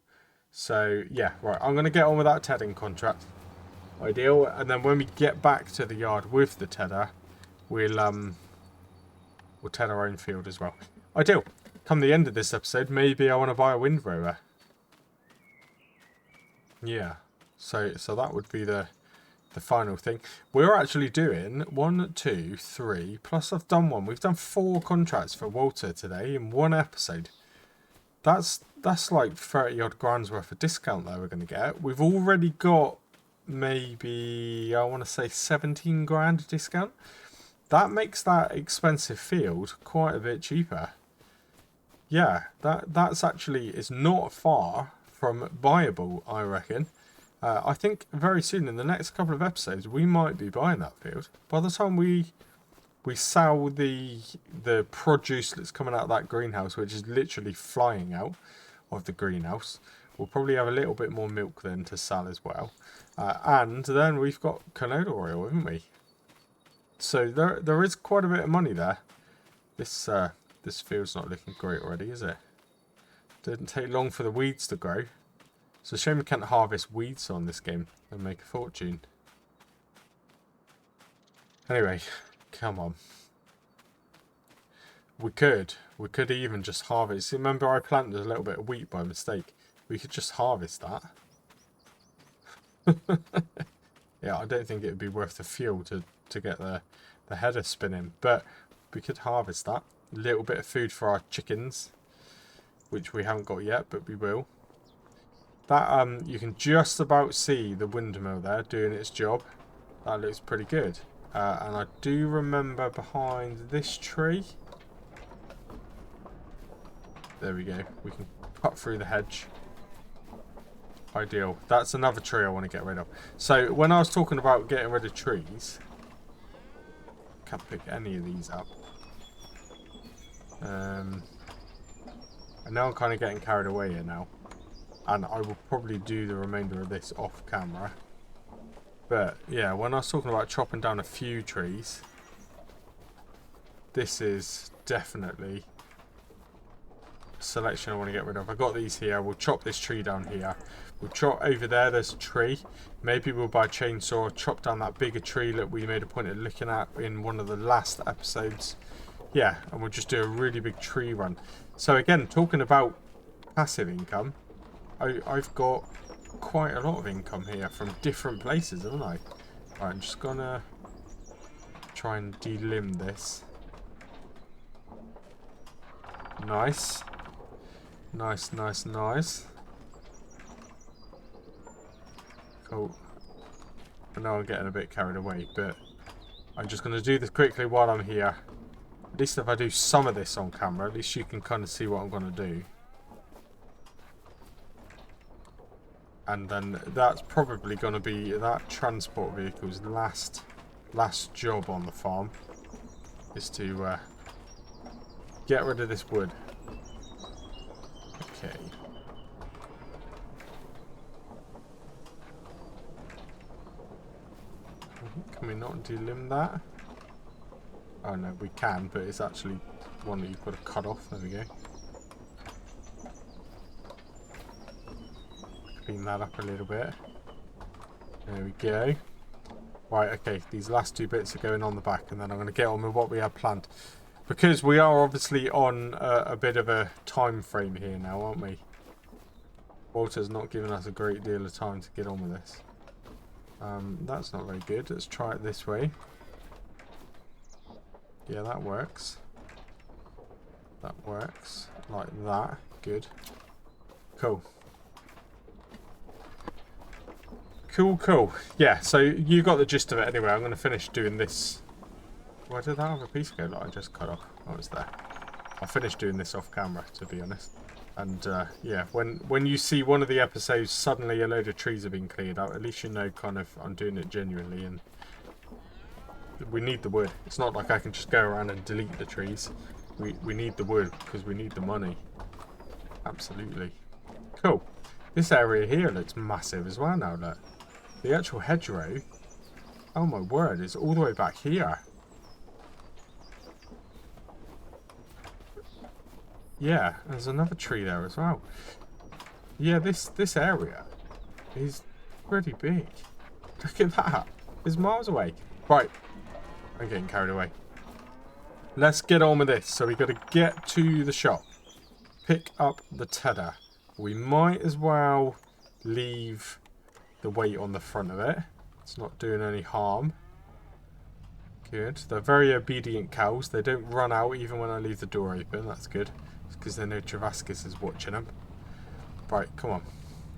So yeah, right. I'm going to get on with that TED-in contract. Ideal. And then when we get back to the yard with the tedder, we'll ted our own field as well. Ideal. Come the end of this episode, maybe I want to buy a windrower. Yeah. So that would be the final thing. We're actually doing 1, 2, 3. Plus I've done one. We've done 4 contracts for Walter today in one episode. That's like 30 odd grand's worth of discount there we're going to get. We've already got maybe, I want to say 17 grand discount. That makes that expensive field quite a bit cheaper. Yeah, that's actually, it's not far from buyable, I reckon. I think very soon in the next couple of episodes we might be buying that field. By the time we sell the produce that's coming out of that greenhouse, which is literally flying out of the greenhouse, we'll probably have a little bit more milk then to sell as well. And then we've got canola oil, haven't we? So there is quite a bit of money there. This field's not looking great already, is it? Didn't take long for the weeds to grow. It's a shame we can't harvest weeds on this game and make a fortune. Anyway, come on. We could even just harvest. Remember I planted a little bit of wheat by mistake. We could just harvest that. Yeah, I don't think it would be worth the fuel to get the header spinning, but we could harvest that. A little bit of food for our chickens, which we haven't got yet, but we will. That you can just about see the windmill there doing its job. That looks pretty good. And I do remember behind this tree. There we go. We can cut through the hedge. Ideal. That's another tree I want to get rid of. So when I was talking about getting rid of trees, can't pick any of these up. And now I'm kind of getting carried away here now. And I will probably do the remainder of this off camera. But yeah, when I was talking about chopping down a few trees, this is definitely a selection I want to get rid of. I've got these here. We'll chop this tree down here. We'll chop over there. There's a tree. Maybe we'll buy a chainsaw, chop down that bigger tree that we made a point of looking at in one of the last episodes. Yeah, and we'll just do a really big tree run. So again, talking about passive income, I've got quite a lot of income here from different places, haven't I? Right, I'm just gonna try and delimb this. Nice. Nice, nice, nice. Cool. I know I'm getting a bit carried away, but I'm just gonna do this quickly while I'm here. At least if I do some of this on camera, at least you can kind of see what I'm gonna do. And then that's probably going to be that transport vehicle's last job on the farm, is to get rid of this wood. Okay. Can we not delimb that? Oh no, we can, but it's actually one that you've got to cut off. There we go. Clean that up a little bit. There we go. Right, okay, these last 2 bits are going on the back, and then I'm going to get on with what we have planned. Because we are obviously on a bit of a time frame here now, aren't we? Walter's not giving us a great deal of time to get on with this. That's not very good. Let's try it this way. Yeah, that works. That works. Like that. Good. Cool. Cool. Yeah, so you got the gist of it anyway. I'm going to finish doing this. Where did that other piece go that I just cut off? Oh, it's there. I'll finish doing this off camera, to be honest. And yeah, when you see one of the episodes suddenly a load of trees have been cleared out, at least you know kind of I'm doing it genuinely, and we need the wood. It's not like I can just go around and delete the trees. We need the wood because we need the money. Absolutely. Cool. This area here looks massive as well now, look. The actual hedgerow, oh my word, is all the way back here. Yeah, there's another tree there as well. Yeah, this area is pretty big. Look at that. It's miles away. Right, I'm getting carried away. Let's get on with this. So we've got to get to the shop. Pick up the tedder. We might as well leave the weight on the front of it. It's not doing any harm. Good. They're very obedient cows. They don't run out even when I leave the door open. That's good. It's because they know Travaskis is watching them. Right, come on.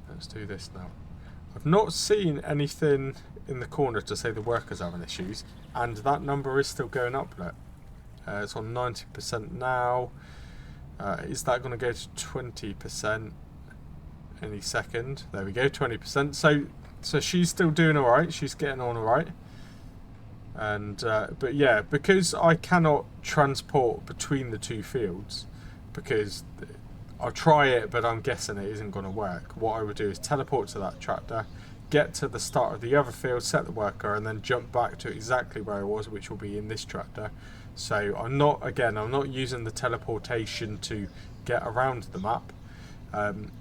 Let's do this now. I've not seen anything in the corner to say the workers having issues. And that number is still going up. Look. It's on 90% now. Is that going to go to 20% any second? There we go, 20%. So she's still doing all right. She's getting on all right. And but yeah, because I cannot transport between the 2 fields, because I'll try it, but I'm guessing it isn't going to work. What I would do is teleport to that tractor, get to the start of the other field, set the worker, and then jump back to exactly where I was, which will be in this tractor. So I'm not using the teleportation to get around the map.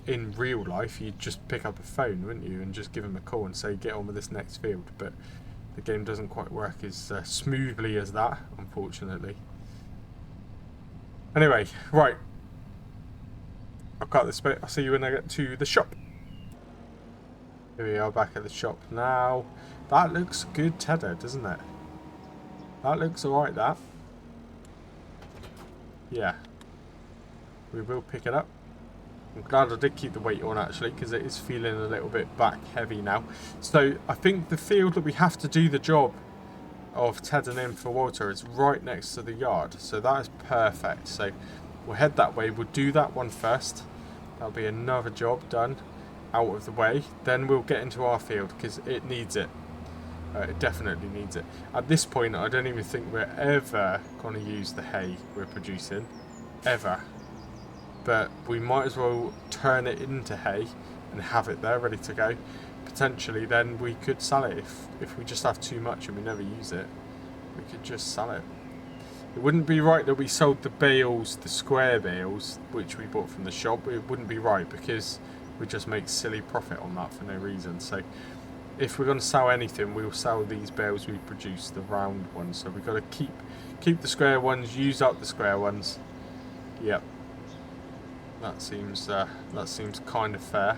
In real life, you'd just pick up a phone, wouldn't you, and just give them a call and say, get on with this next field. But the game doesn't quite work as smoothly as that, unfortunately. Anyway, right. I've got this bit. I'll see you when I get to the shop. Here we are back at the shop now. That looks good, tedder, doesn't it? That looks alright, that. Yeah. We will pick it up. I'm glad I did keep the weight on, actually, because it is feeling a little bit back heavy now. So I think the field that we have to do the job of tedding in for Walter is right next to the yard. So that is perfect. So we'll head that way. We'll do that one first. That'll be another job done out of the way. Then we'll get into our field because it needs it. It definitely needs it. At this point, I don't even think we're ever going to use the hay we're producing. Ever. But we might as well turn it into hay and have it there ready to go. Potentially then we could sell it if we just have too much and we never use it. We could just sell it. It wouldn't be right that we sold the bales, the square bales, which we bought from the shop. It wouldn't be right because we just make silly profit on that for no reason. So if we're going to sell anything, we'll sell these bales we produce, the round ones. So we've got to keep the square ones, use up the square ones. Yep. That seems kind of fair.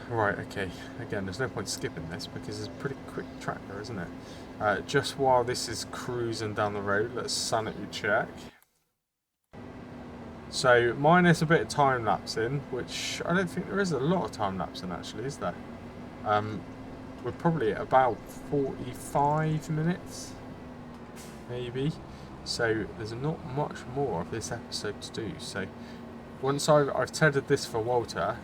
Right, okay. Again, there's no point skipping this because it's a pretty quick tractor, isn't it? Just while this is cruising down the road, let's sanity check. So mine is a bit of time lapse in, which I don't think there is a lot of time lapse in actually, is there? We're probably at about 45 minutes, maybe. So there's not much more of this episode to do. So once I've tedded this for Walter,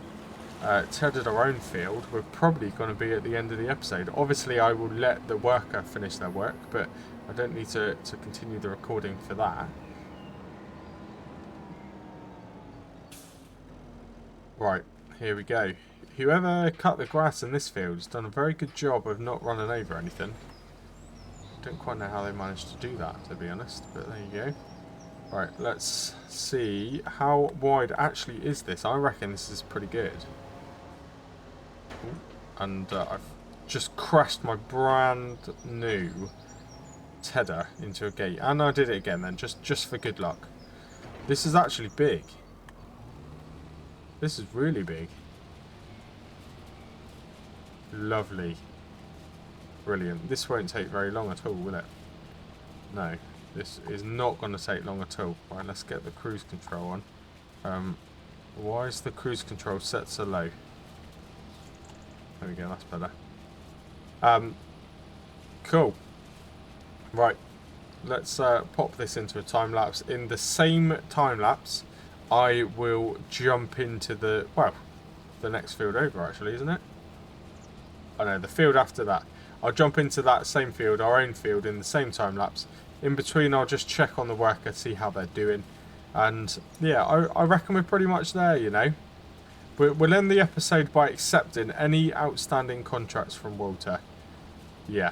tedded our own field, we're probably going to be at the end of the episode. Obviously I will let the worker finish their work, but I don't need to continue the recording for that. Right, here we go. Whoever cut the grass in this field has done a very good job of not running over anything. Don't quite know how they managed to do that, to be honest, but there you go. Right, let's see how wide actually is this. I reckon this is pretty good. Ooh, and I've just crashed my brand new Tedder into a gate. And I did it again then, just for good luck. This is actually big. This is really big. Lovely. Brilliant. This won't take very long at all, will it? No. This is not going to take long at all. Right, let's get the cruise control on. Why is the cruise control set so low? There we go, that's better. Cool. Right. Let's pop this into a time lapse. In the same time lapse, I will jump into the, well, the next field over actually, isn't it? Oh no, the field after that. I'll jump into that same field, our own field, in the same time lapse. In between, I'll just check on the worker, see how they're doing. And yeah, I reckon we're pretty much there, you know. We'll end the episode by accepting any outstanding contracts from Walter. Yeah,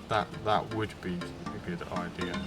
that would be a good idea.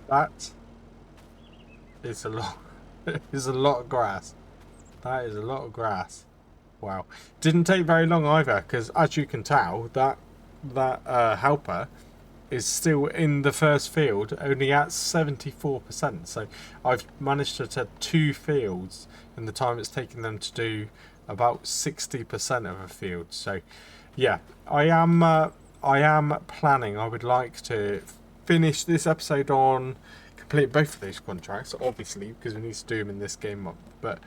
That is a lot. Is a lot of grass. That is a lot of grass. Wow. Didn't take very long either, because as you can tell, that helper is still in the first field, only at 74%. So I've managed to take 2 fields in the time it's taken them to do about 60% of a field. So yeah, I am planning. I would like to finish this episode on complete both of those contracts, obviously, because we need to do them in this game month. But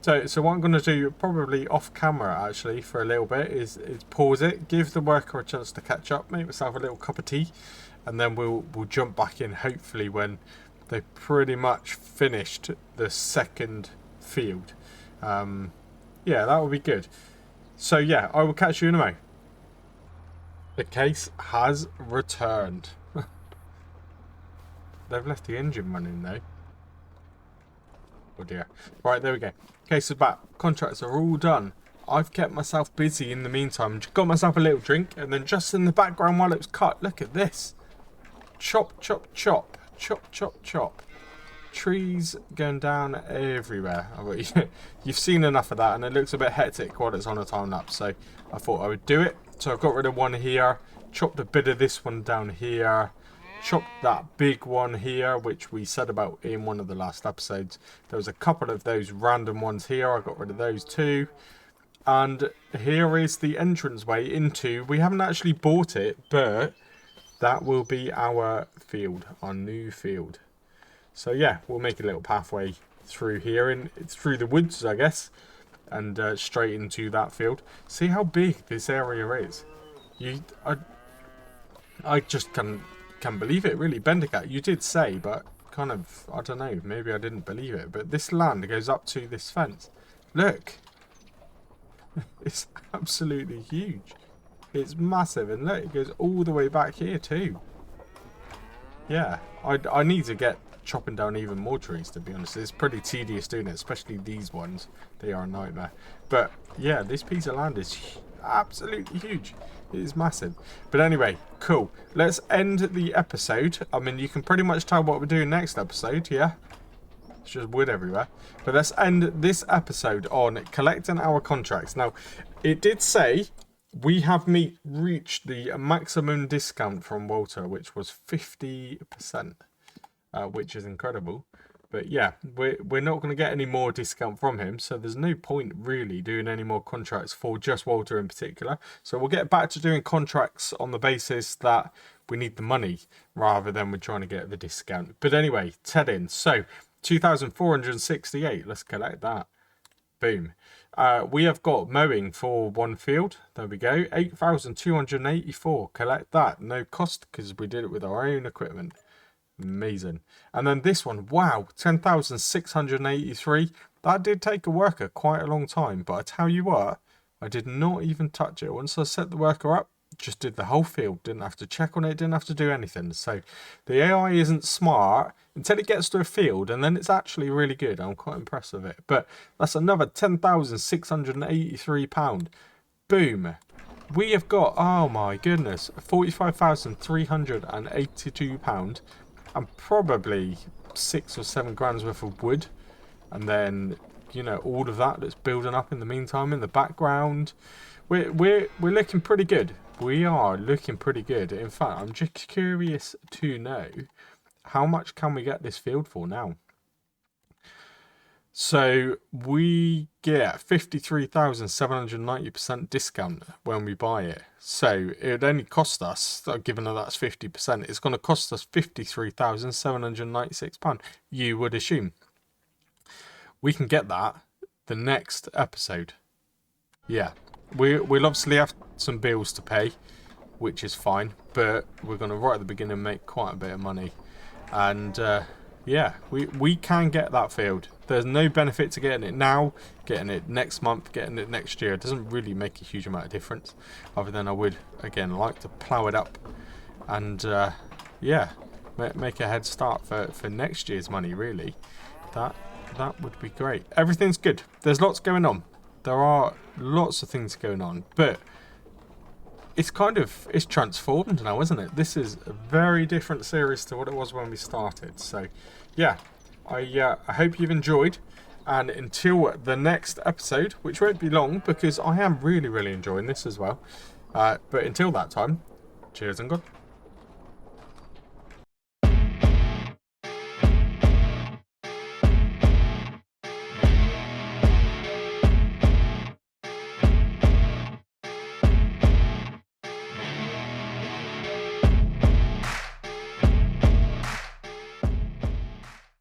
so what I'm going to do, probably off camera actually, for a little bit, is pause it, give the worker a chance to catch up, make myself a little cup of tea, and then we'll jump back in hopefully when they've pretty much finished the second field. Yeah, that would be good. So yeah, I will catch you in a moment. The case has returned. They've left the engine running though. Oh dear. Right, there we go. Case is back. Contracts are all done. I've kept myself busy in the meantime. Got myself a little drink, and then just in the background while it was cut, look at this. Chop, chop, chop. Chop, chop, chop. Trees going down everywhere. You've seen enough of that, and it looks a bit hectic while it's on a time lapse, so I thought I would do it. So I've got rid of one here, chopped a bit of this one down here, chopped that big one here, which we said about in one of the last episodes. There was a couple of those random ones here. I got rid of those too. And here is the entranceway into, we haven't actually bought it, but that will be our field, our new field. So yeah, we'll make a little pathway through here, and through the woods, I guess, and straight into that field. See how big this area is. I just can't believe it, really. Bendercat, you did say, but kind of, I don't know, maybe I didn't believe it. But this land goes up to this fence. Look. It's absolutely huge. It's massive. And look, it goes all the way back here too. Yeah, I need to get chopping down even more trees, to be honest. It's pretty tedious doing it, especially these ones. They are a nightmare. But yeah, this piece of land is absolutely huge. It is massive. But anyway, cool. Let's end the episode. I mean, you can pretty much tell what we're doing next episode, yeah? It's just wood everywhere. But let's end this episode on collecting our contracts. Now, it did say we have reached the maximum discount from Walter, which was 50%. Which is incredible. But yeah, we're not going to get any more discount from him, so there's no point really doing any more contracts for just Walter in particular. So we'll get back to doing contracts on the basis that we need the money rather than we're trying to get the discount. But anyway, Tedding. So 2,468. Let's collect that. Boom. We have got mowing for one field. There we go. 8,284. Collect that. No cost because we did it with our own equipment. Amazing. And then this one, wow, 10,683. That did take a worker quite a long time, but I tell you what, I did not even touch it. Once I set the worker up, just did the whole field. Didn't have to check on it, didn't have to do anything. So the AI isn't smart until it gets to a field, and then it's actually really good. I'm quite impressed with it. But that's another £10,683. Boom. We have got, oh my goodness, £45,382. And probably 6 or 7 grand's worth of wood, and then you know all of that that's building up in the meantime in the background. We're looking pretty good. We are looking pretty good. In fact, I'm just curious to know how much can we get this field for now. So we get 53,790% discount when we buy it. So it would only cost us, given that that's 50%, it's going to cost us £53,796, you would assume. We can get that the next episode. Yeah, we'll obviously have some bills to pay, which is fine, but we're going to right at the beginning make quite a bit of money. And yeah, we can get that field. There's no benefit to getting it now, getting it next month, getting it next year. It doesn't really make a huge amount of difference, other than I would, again, like to plough it up and, yeah, make a head start for next year's money, really. That would be great. Everything's good. There's lots going on. There are lots of things going on, but it's transformed now, isn't it? This is a very different series to what it was when we started. So, yeah, I hope you've enjoyed. And until the next episode, which won't be long because I am really, really enjoying this as well. But until that time, cheers and good.